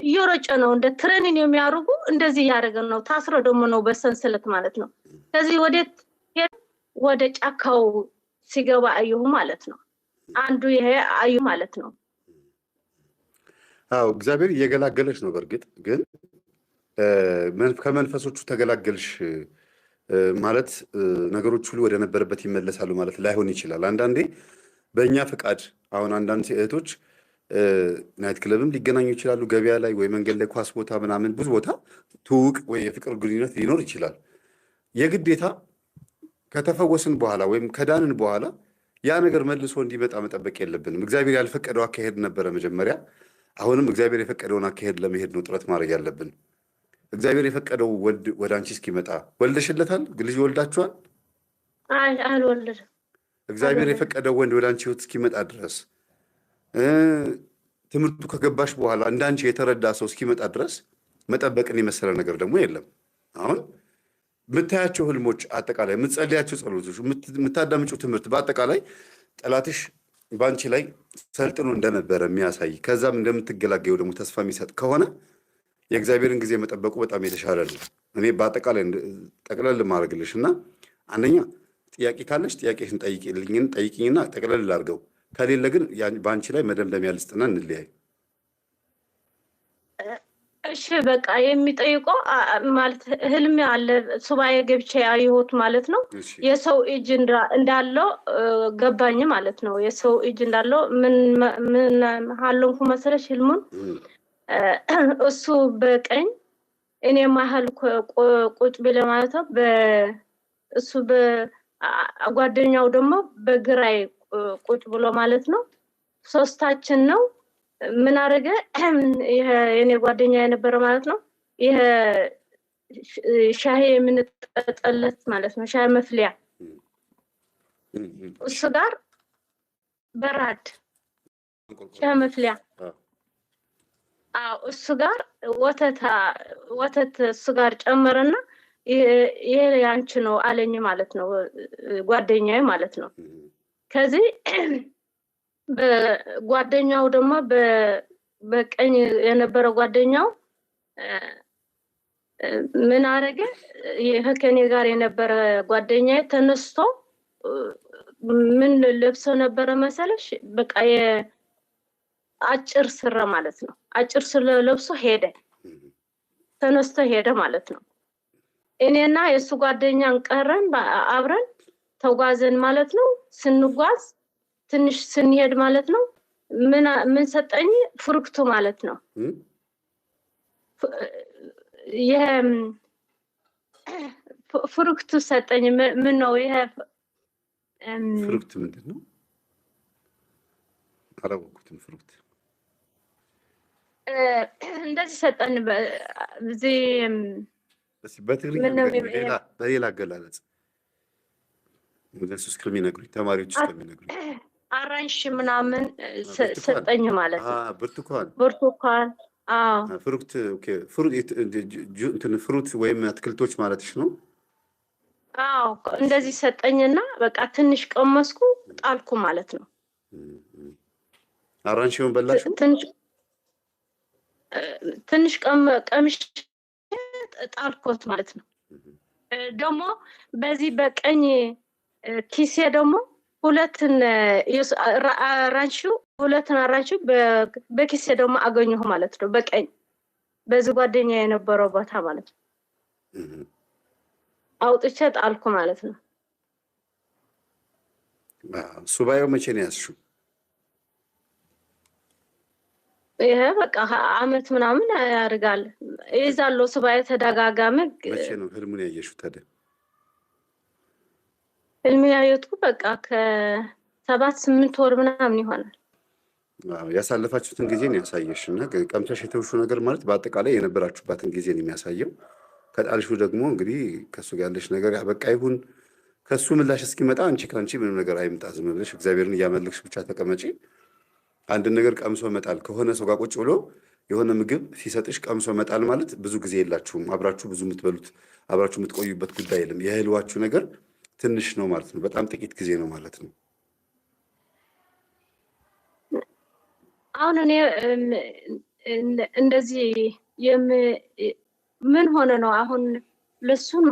እየሮጨ ነው። እንደ ትሬኒንግ የሚያደርጉ እንደዚህ ያደረገ ነው። ታስሮ ደግሞ ነው በሰንሰለት ማለት ነው። ከዚህ ወዴት ሄደ? ወደ ጫካው ሲገባ አየሁ ማለት ነው። አንዱ ይሄ አዩ ማለት ነው። አዎ እግዚአብሔር እየገላገለሽ ነው። በእርግጥ ግን ከመንፈሶቹ ተገላገልሽ ማለት ነገሮች ሁሉ ወደ ነበረበት ይመለሳሉ ማለት ላይሆን ይችላል። አንዳንዴ በእኛ ፍቃድ አሁን አንዳንድ እህቶች ናይት ክለብም ሊገናኙ ይችላሉ፣ ገበያ ላይ ወይ መንገድ ላይ ኳስ ቦታ ምናምን ብዙ ቦታ ትውውቅ ወይ የፍቅር ግንኙነት ሊኖር ይችላል። የግዴታ ከተፈወስን በኋላ ወይም ከዳንን በኋላ ያ ነገር መልሶ እንዲመጣ መጠበቅ የለብንም። እግዚአብሔር ያልፈቀደው አካሄድ ነበረ መጀመሪያ። አሁንም እግዚአብሔር የፈቀደውን አካሄድ ለመሄድ ነው ጥረት ማድረግ ያለብን። እግዚአብሔር የፈቀደው ወደ አንቺ እስኪመጣ ወልደሽለታል? ልጅ ወልዳችኋል? አልወለድም። እግዚአብሔር የፈቀደው ወንድ ወደ አንቺ ህይወት እስኪመጣ ድረስ ትምህርቱ ከገባሽ በኋላ እንዳንቺ የተረዳ ሰው እስኪመጣ ድረስ መጠበቅን የመሰለ ነገር ደግሞ የለም። አሁን የምታያቸው ህልሞች፣ አጠቃላይ የምትጸልያቸው ጸሎቶች፣ የምታዳምጪው ትምህርት በአጠቃላይ ጠላትሽ በአንቺ ላይ ሰልጥኖ እንደነበረ የሚያሳይ ከዛም እንደምትገላገዩ ደግሞ ተስፋ የሚሰጥ ከሆነ የእግዚአብሔርን ጊዜ መጠበቁ በጣም የተሻለ ነው። እኔ በአጠቃላይ ጠቅለል ማድረግልሽ እና አንደኛ ጥያቄ ካለሽ ጥያቄሽን ጠይቂኝና ጠቅለል ላድርገው። ከሌለ ግን በአንቺ ላይ መደምደሚያ ልስጥና እንለያይ። እሺ በቃ የሚጠይቀው ማለት ህልም አለ ሱባኤ ገብቼ ያየሁት ማለት ነው። የሰው እጅ እንዳለው ገባኝ ማለት ነው። የሰው እጅ እንዳለው ምን ሀለንኩ መሰለሽ ህልሙን እሱ በቀኝ እኔ መሀል ቁጭ ብለ ማለት ነው። እሱ ጓደኛው ደግሞ በግራይ ቁጭ ብሎ ማለት ነው። ሶስታችን ነው። ምን አረገ? ይሄ የኔ ጓደኛ የነበረ ማለት ነው። ይሄ ሻይ የምንጠጣለት ማለት ነው። ሻይ መፍሊያ እሱ ጋር በራድ ሻይ መፍሊያ እሱ ጋር ወተት እሱ ጋር ጨመረና ይሄ ያንቺ ነው አለኝ ማለት ነው። ጓደኛዬ ማለት ነው። ከዚህ በጓደኛው ደግሞ በቀኝ የነበረ ጓደኛው ምን አረገ? ከኔ ጋር የነበረ ጓደኛዬ ተነስቶ ምን ለብሶ ነበረ መሰለሽ? በቃ የአጭር ስራ ማለት ነው። አጭር ስራ ለብሶ ሄደ፣ ተነስቶ ሄደ ማለት ነው። እኔና የሱ ጓደኛን ቀረን፣ አብረን ተጓዘን ማለት ነው። ስንጓዝ ትንሽ ስንሄድ ማለት ነው ምን ሰጠኝ? ፍሩክቱ ማለት ነው። ፍሩክቱ ሰጠኝ። ምን ነው ይሄ ፍሩክት? ምንድን ነው? አላወኩትም። ፍሩክት እንደዚህ ሰጠን። እዚህ በትግርኛ በሌላ አገላለጽ እነሱ እስከሚነግሩኝ ተማሪዎች እስከሚነግሩኝ አራንሽ ምናምን ሰጠኝ ማለት ነው። ብርቱካን ፍሩክት። ኦኬ። ፍሩት ወይም አትክልቶች ማለትሽ ነው? አዎ እንደዚህ ሰጠኝና በቃ ትንሽ ቀመስኩ፣ ጣልኩ ማለት ነው። አራንሽውን በላሽ? ትንሽ ቀምሽ ጣልኩት ማለት ነው። ደግሞ በዚህ በቀኝ ኪሴ ደግሞ ሁለትን አራንሺው በኪሴ ደግሞ አገኘሁ ማለት ነው። በቀኝ በዚህ ጓደኛ የነበረው ቦታ ማለት ነው። አውጥቼ ጣልኩ ማለት ነው። ሱባኤው መቼ ነው ያዝሽው? ይሄ በቃ አመት ምናምን ያርጋል ይዛለው ሱባኤ ተደጋጋሚ። መቼ ነው ህልሙን ያየሽው ታዲያ? ህልም ያየሁት በቃ ከ7-8 ወር ምናምን ይሆናል። ያሳለፋችሁትን ጊዜ ነው ያሳየሽ እና ቀምተሽ የተውሽው ነገር ማለት በአጠቃላይ የነበራችሁባትን ጊዜ ነው የሚያሳየው። ከጣልሽው ደግሞ እንግዲህ ከሱ ጋር ያለሽ ነገር ያበቃ ይሁን ከሱ ምላሽ እስኪመጣ አንቺ ከአንቺ ምንም ነገር አይምጣ። ዝም ብለሽ እግዚአብሔርን እያመለክሽ ብቻ ተቀመጪ። አንድን ነገር ቀምሶ መጣል ከሆነ ሰው ጋር ቁጭ ብሎ የሆነ ምግብ ሲሰጥሽ ቀምሶ መጣል ማለት ብዙ ጊዜ የላችሁም፣ አብራችሁ ብዙ የምትበሉት አብራችሁ የምትቆዩበት ጉዳይ የለም። የህልዋችሁ ነገር ትንሽ ነው ማለት ነው። በጣም ጥቂት ጊዜ ነው ማለት ነው። አሁን እኔ እንደዚህ ምን ሆነ ነው አሁን ለሱን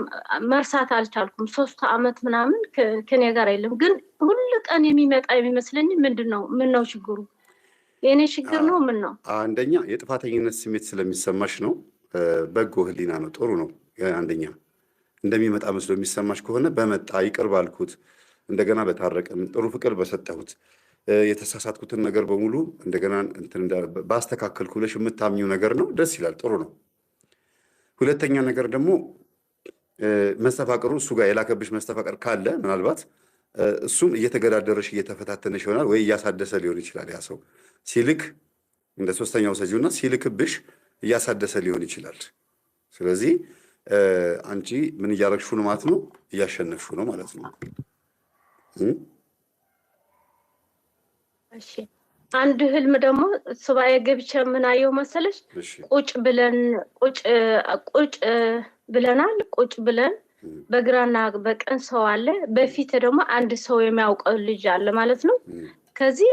መርሳት አልቻልኩም። 3 አመት ምናምን ከኔ ጋር አይደለም፣ ግን ሁሉ ቀን የሚመጣ የሚመስለኝ ምንድነው? ምን ነው ችግሩ? የኔ ችግር ነው? ምን ነው? አንደኛ የጥፋተኝነት ስሜት ስለሚሰማሽ ነው። በጎ ህሊና ነው፣ ጥሩ ነው። አንደኛ እንደሚመጣ መስሎ የሚሰማሽ ከሆነ በመጣ ይቅር ባልኩት፣ እንደገና በታረቀን፣ ጥሩ ፍቅር በሰጠሁት፣ የተሳሳትኩትን ነገር በሙሉ እንደገና ባስተካከልኩ ብለሽ የምታምኚው ነገር ነው። ደስ ይላል፣ ጥሩ ነው። ሁለተኛ ነገር ደግሞ መስተፋቅሩ እሱ ጋር የላከብሽ መስተፋቅር ካለ ምናልባት እሱም እየተገዳደረሽ እየተፈታተነሽ ይሆናል፣ ወይ እያሳደሰ ሊሆን ይችላል። ያ ሰው ሲልክ እንደ ሶስተኛው ሰጂውና ሲልክብሽ እያሳደሰ ሊሆን ይችላል። ስለዚህ አንቺ ምን እያረግሹ ነው ማለት ነው? እያሸነፍሹ ነው ማለት ነው። እሺ አንድ ህልም ደግሞ ሱባኤ ገብቼ ምን አየሁ መሰለሽ? ቁጭ ብለናል። ቁጭ ብለን በግራና በቀኝ ሰው አለ፣ በፊት ደግሞ አንድ ሰው የሚያውቀው ልጅ አለ ማለት ነው። ከዚህ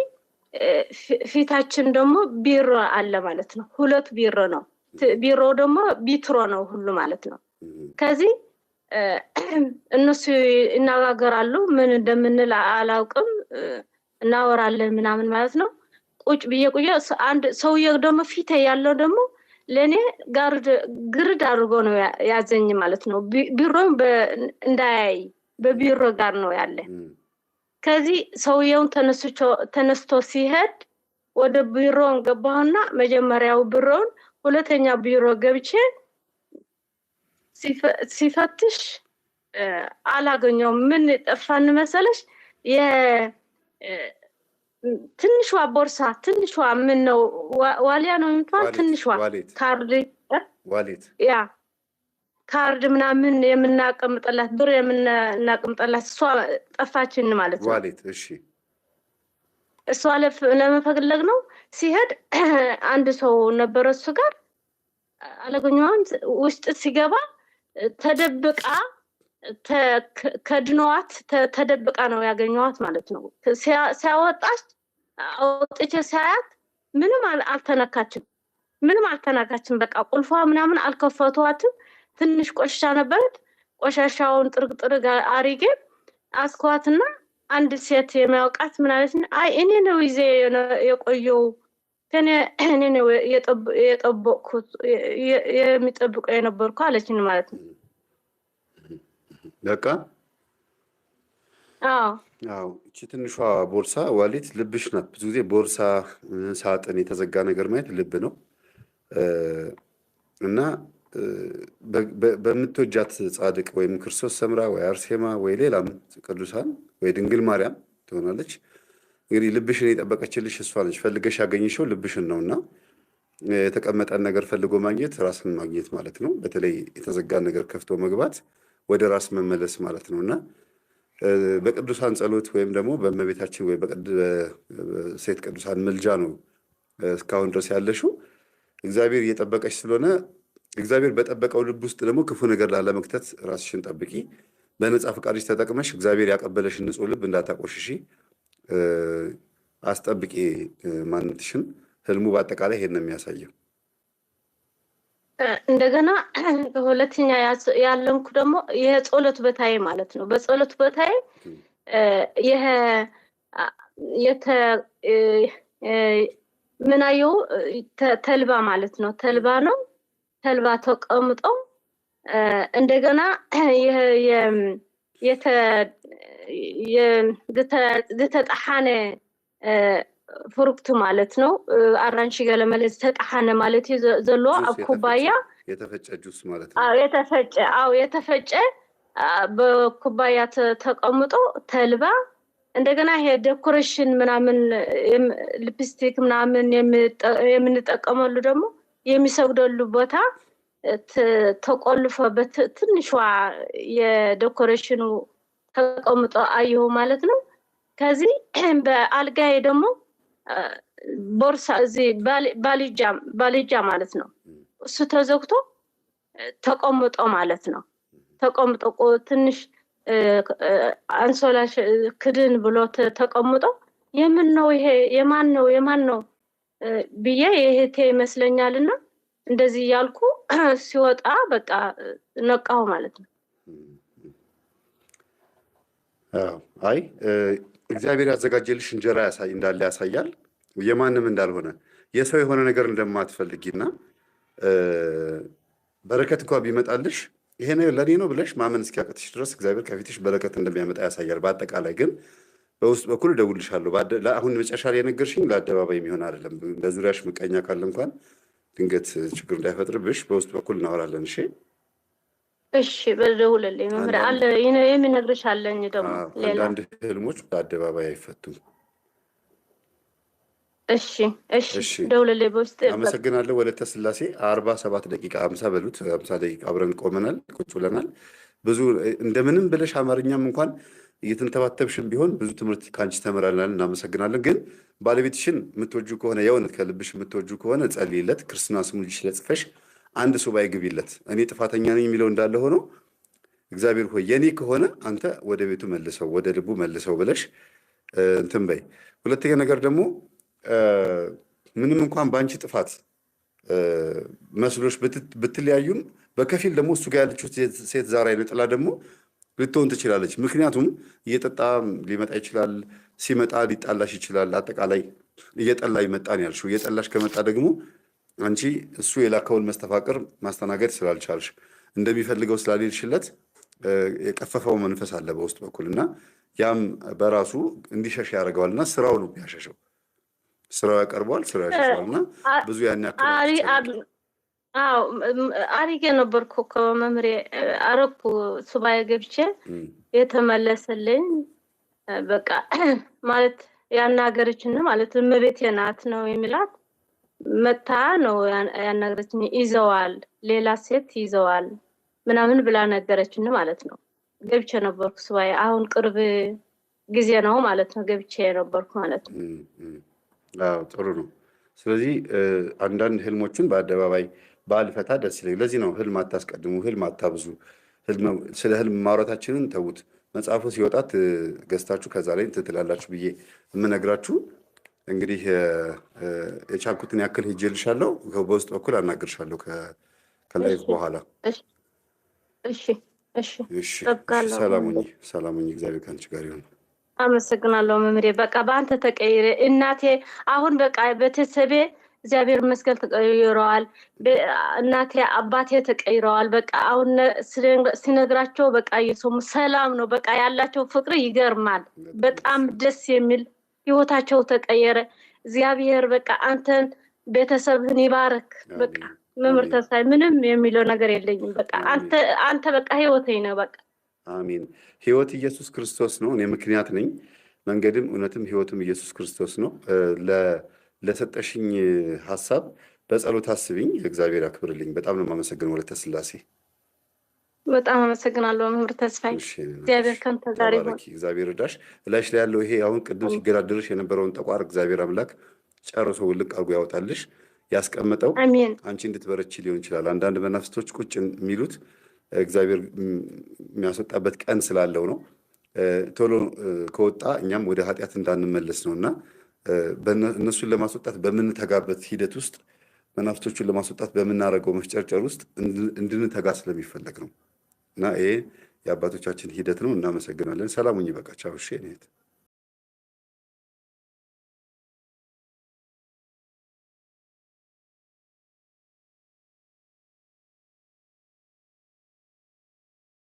ፊታችን ደግሞ ቢሮ አለ ማለት ነው። 2 ቢሮ ነው። ቢሮ ደግሞ ቢትሮ ነው ሁሉ ማለት ነው። ከዚህ እነሱ ይነጋገራሉ፣ ምን እንደምንል አላውቅም፣ እናወራለን ምናምን ማለት ነው። ቁጭ ብዬ አንድ ሰውዬው ደግሞ ፊት ያለው ደግሞ ለኔ ግርድ አድርጎ ነው ያዘኝ ማለት ነው። ቢሮም እንዳያይ በቢሮ ጋር ነው ያለ። ከዚህ ሰውዬውን ተነስቶ ሲሄድ ወደ ቢሮውን ገባሁና መጀመሪያው ቢሮውን ሁለተኛ ቢሮ ገብቼ ሲፈትሽ አላገኘውም። ምን ጠፋን መሰለሽ? ትንሿ ቦርሳ፣ ትንሿ ምን ነው ዋሊያ ነው የምትባል ትንሿ ካርድ፣ ያ ካርድ ምናምን የምናቀምጥላት ብር የምናቀምጥላት እሷ ጠፋችን ማለት ነው። ዋሌት። እሺ እሷ ለመፈለግ ነው ሲሄድ አንድ ሰው ነበረ እሱ ጋር አላገኘውም። ውስጥ ሲገባ ተደብቃ ከድነዋት ተደብቃ ነው ያገኘዋት ማለት ነው። ሲያወጣች አውጥቼ ሳያት ምንም አልተነካችም፣ ምንም አልተነካችም። በቃ ቁልፏ ምናምን አልከፈቷትም። ትንሽ ቆሻሻ ነበረት። ቆሻሻውን ጥርግ አሪጌ አስኳትና አንድ ሴት የሚያውቃት ምን አለች? አይ እኔ ነው ይዜ የቆየው እኔ ነው የጠበቅኩት የሚጠብቀው የነበርኩ አለችን ማለት ነው። በቃ አዎ እቺ ትንሿ ቦርሳ ዋሌት ልብሽ ናት። ብዙ ጊዜ ቦርሳ፣ ሳጥን፣ የተዘጋ ነገር ማየት ልብ ነው እና በምትወጃት ጻድቅ ወይም ክርስቶስ ሰምራ ወይ አርሴማ ወይ ሌላም ቅዱሳን ወይ ድንግል ማርያም ትሆናለች። እንግዲህ ልብሽን የጠበቀችልሽ እሷ ነች። ፈልገሽ ያገኘሽው ልብሽን ነውና የተቀመጠን ነገር ፈልጎ ማግኘት ራስን ማግኘት ማለት ነው። በተለይ የተዘጋን ነገር ከፍቶ መግባት ወደ ራስ መመለስ ማለት ነውና በቅዱሳን ጸሎት ወይም ደግሞ በእመቤታችን ወይ በሴት ቅዱሳን ምልጃ ነው እስካሁን ድረስ ያለሽው። እግዚአብሔር እየጠበቀሽ ስለሆነ እግዚአብሔር በጠበቀው ልብ ውስጥ ደግሞ ክፉ ነገር ላለመክተት ራስሽን ጠብቂ። በነጻ ፈቃድሽ ተጠቅመሽ እግዚአብሔር ያቀበለሽን ንጹሕ ልብ እንዳታቆሽሺ አስጠብቂ ማንነትሽን። ህልሙ በአጠቃላይ ይሄን ነው የሚያሳየው። እንደገና ሁለተኛ ያለንኩ ደግሞ የጸሎት በታዬ ማለት ነው። በጸሎት በታዬ ይሄ ምናየው ተልባ ማለት ነው። ተልባ ነው። ተልባ ተቀምጦ እንደገና ዝተጣሓነ ፍሩክት ማለት ነው። አራንሺ ገለመለ ዝተጣሓነ ማለት ዘለዎ ኣብ ኩባያ የተፈጨ ጁስ ማለት ነው። የተፈጨ በኩባያ ተቀምጦ ተልባ እንደገና ይሄ ዴኮሬሽን ምናምን ሊፕስቲክ ምናምን የምንጠቀመሉ ደግሞ የሚሰግደሉ ቦታ ተቆልፎበት ትንሿ የዴኮሬሽኑ ተቀምጦ አየሁ ማለት ነው። ከዚህ በአልጋዬ ደግሞ ቦርሳ እዚህ ባልጃ ማለት ነው። እሱ ተዘግቶ ተቀምጦ ማለት ነው። ተቀምጦ ትንሽ አንሶላ ክድን ብሎ ተቀምጦ የምን ነው ይሄ የማን ነው ብዬ የእህቴ ይመስለኛልና እንደዚህ ያልኩ ሲወጣ በቃ ነቃው ማለት ነው። አይ እግዚአብሔር ያዘጋጀልሽ እንጀራ እንዳለ ያሳያል። የማንም እንዳልሆነ የሰው የሆነ ነገር እንደማትፈልጊና በረከት እንኳን ቢመጣልሽ ይሄ ነገር ለኔ ነው ብለሽ ማመን እስኪያቅትሽ ድረስ እግዚአብሔር ከፊትሽ በረከት እንደሚያመጣ ያሳያል። በአጠቃላይ ግን በውስጥ በኩል እደውልልሻለሁ። አሁን መጨረሻ ላይ የነገርሽኝ ለአደባባይ የሚሆን አይደለም። በዙሪያሽ ምቀኛ ካለ እንኳን ድንገት ችግር እንዳይፈጥርብሽ በውስጥ በኩል እናወራለን። እሺ በደውልልኝ መምህር አለ የሚነግርሽ አለኝ። ደግሞ ሌላ አንዳንድ ህልሞች በአደባባይ አይፈቱም። እሺ ደውልልኝ በውስጥ። አመሰግናለሁ። ወለተ ስላሴ 47 ደቂቃ 50 በሉት 50 ደቂቃ አብረን ቆመናል፣ ቁጭ ብለናል። ብዙ እንደምንም ብለሽ አማርኛም እንኳን እየተንተባተብሽን ቢሆን ብዙ ትምህርት ከአንቺ ተምረናል። እናመሰግናለን። ግን ባለቤትሽን የምትወጁ ከሆነ የእውነት ከልብሽ የምትወጁ ከሆነ ጸልይለት። ክርስትና ስሙ ልጅ ለጽፈሽ አንድ ሱባኤ ግቢለት። እኔ ጥፋተኛ ነኝ የሚለው እንዳለ ሆኖ እግዚአብሔር ሆይ የኔ ከሆነ አንተ ወደ ቤቱ መልሰው፣ ወደ ልቡ መልሰው ብለሽ እንትን በይ። ሁለተኛ ነገር ደግሞ ምንም እንኳን በአንቺ ጥፋት መስሎሽ ብትለያዩም በከፊል ደግሞ እሱ ጋር ያለችው ሴት ዛራ አይነጥላ ደግሞ ልትሆን ትችላለች። ምክንያቱም እየጠጣ ሊመጣ ይችላል፣ ሲመጣ ሊጣላሽ ይችላል። አጠቃላይ እየጠላ ይመጣን ያልሽው እየጠላሽ ከመጣ ደግሞ አንቺ እሱ የላከውን መስተፋቅር ማስተናገድ ስላልቻልሽ እንደሚፈልገው ስላልሄድሽለት የቀፈፈው መንፈስ አለ በውስጥ በኩል እና ያም በራሱ እንዲሸሽ ያደርገዋልና ስራው ነው ያሸሸው። ስራው ያቀርበዋል፣ ስራው ያሸሸዋል እና ብዙ ያን ያክል አሪጌ ነበርኩ ከመምሬ አረኩ ሱባኤ ገብቼ የተመለሰልኝ በቃ ማለት ያናገረችን ማለት እመቤቴ ናት ነው የሚላት መታ ነው ያናገረችን። ይዘዋል ሌላ ሴት ይዘዋል ምናምን ብላ ነገረችን ማለት ነው። ገብቼ ነበርኩ ሱባኤ አሁን ቅርብ ጊዜ ነው ማለት ነው ገብቼ ነበርኩ ማለት ነው። ጥሩ ነው። ስለዚህ አንዳንድ ህልሞችን በአደባባይ ባልፈታ ደስ ይለኛል። ለዚህ ነው ህልም አታስቀድሙ፣ ህልም አታብዙ። ስለ ህልም ማውራታችንን ተዉት። መጽሐፉ ሲወጣት ገዝታችሁ ከዛ ላይ እንትን ትላላችሁ ብዬ የምነግራችሁ እንግዲህ የቻልኩትን ያክል ሄጄልሻለሁ። በውስጥ በኩል አናግርሻለሁ ከላይቭ በኋላ። እሺ እሺ እሺ፣ ጠብቃለሁ። ሰላሙኝ። እግዚአብሔር ከአንቺ ጋር ይሁን። አመሰግናለሁ መምህሬ። በቃ በአንተ ተቀይረ እናቴ አሁን በቃ ቤተሰቤ እግዚአብሔር ይመስገን ተቀይረዋል። እናቴ አባቴ ተቀይረዋል። በቃ አሁን ሲነግራቸው በቃ እየሰሙ ሰላም ነው። በቃ ያላቸው ፍቅር ይገርማል። በጣም ደስ የሚል ህይወታቸው ተቀየረ። እግዚአብሔር በቃ አንተን ቤተሰብህን ይባርክ። በቃ መምህር ተስፋዬ ምንም የሚለው ነገር የለኝም። በቃ አንተ በቃ ህይወቴ ነው። በቃ አሜን። ህይወት ኢየሱስ ክርስቶስ ነው። እኔ ምክንያት ነኝ። መንገድም እውነትም ህይወትም ኢየሱስ ክርስቶስ ነው። ለሰጠሽኝ ሀሳብ በጸሎት አስብኝ። እግዚአብሔር ያክብርልኝ። በጣም ነው የማመሰግነው ወለተ ስላሴ። በጣም አመሰግናለሁ መምህር ተስፋዬ። እግዚአብሔር ካንተ ጋር ይሁን። እግዚአብሔር እርዳሽ። እላሽ ላይ ያለው ይሄ አሁን ቅድም ሲገዳደርሽ የነበረውን ጠቋር እግዚአብሔር አምላክ ጨርሶ ውልቅ አድርጎ ያወጣልሽ። ያስቀመጠው አንቺ እንድትበረቺ ሊሆን ይችላል። አንዳንድ መናፍስቶች ቁጭ የሚሉት እግዚአብሔር የሚያስወጣበት ቀን ስላለው ነው። ቶሎ ከወጣ እኛም ወደ ኃጢአት እንዳንመለስ ነው እና እነሱን ለማስወጣት በምንተጋበት ሂደት ውስጥ መናፍስቶቹን ለማስወጣት በምናደርገው መፍጨርጨር ውስጥ እንድንተጋ ስለሚፈለግ ነው እና ይሄ የአባቶቻችን ሂደት ነው። እናመሰግናለን። ሰላሙኝ። በቃ ቻው። እሺ።